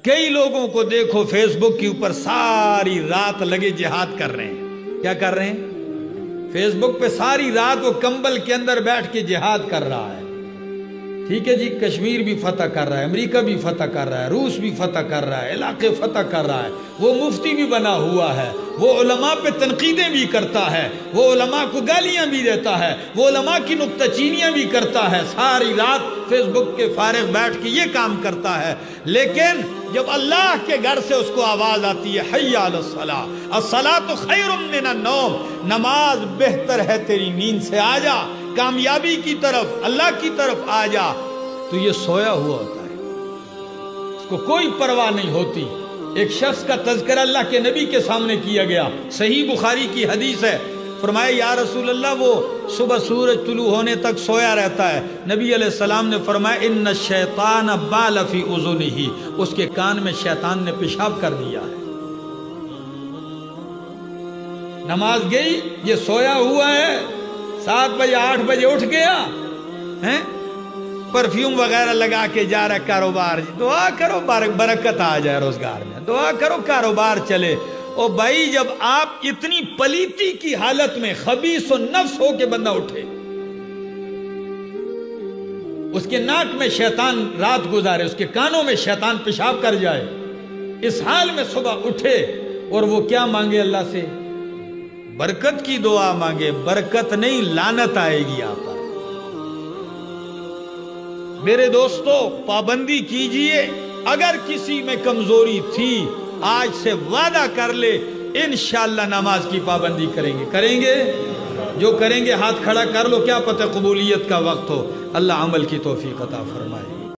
کئی لوگوں کو دیکھو فیس بک کے اوپر ساری رات لگے جہاد کر رہے ہیں. کیا کر رہے ہیں؟ فیس بک پہ ساری رات وہ کمبل کے اندر بیٹھ کے جہاد کر رہا ہے. ٹھیک ہے جی، کشمیر بھی فتح کر رہا ہے، امریکہ بھی فتح کر رہا ہے، روس بھی فتح کر رہا ہے، علاقے فتح کر رہا ہے، وہ مفتی بھی بنا ہوا ہے، وہ علماء پہ تنقیدیں بھی کرتا ہے، وہ علماء کو گالیاں بھی دیتا ہے، وہ علماء کی نکتہ چینیاں بھی کرتا ہے، ساری رات فیس بک کے فارغ بیٹھ کے یہ کام کرتا ہے. لیکن جب اللہ کے گھر سے اس کو آواز آتی ہے حی علی الصلاۃ، الصلاۃ خیر من النوم، نماز بہتر ہے تیری نیند سے، آ جا کامیابی کی طرف، اللہ کی طرف آ جا، تو یہ سویا ہوا ہوتا ہے، اس کو کوئی پرواہ نہیں ہوتی. ایک شخص کا تذکرہ اللہ کے نبی کے سامنے کیا گیا، صحیح بخاری کی حدیث ہے. فرمایا یا رسول اللہ وہ صبح سورج طلوع ہونے تک سویا رہتا ہے. نبی علیہ السلام نے فرمایا ان الشیطان بال فی اذنہ، اس کے کان میں شیطان نے پیشاب کر دیا ہے. نماز گئی، یہ سویا ہوا ہے، 7 بجے 8 بجے اٹھ گیا، پرفیوم وغیرہ لگا کے جا رہا کاروبار. دعا کرو برکت آ جائے روزگار میں، دعا کرو کاروبار چلے. او بھائی جب آپ اتنی پلیتی کی حالت میں خبیث و نفس ہو کے بندہ اٹھے، اس کے ناک میں شیطان رات گزارے، اس کے کانوں میں شیطان پیشاب کر جائے، اس حال میں صبح اٹھے اور وہ کیا مانگے اللہ سے؟ برکت کی دعا مانگے. برکت نہیں لعنت آئے گی آپ پر. میرے دوستو پابندی کیجئے. اگر کسی میں کمزوری تھی آج سے وعدہ کر لے انشاءاللہ نماز کی پابندی کریں گے. جو کریں گے ہاتھ کھڑا کر لو، کیا پتہ قبولیت کا وقت ہو. اللہ عمل کی توفیق عطا فرمائے.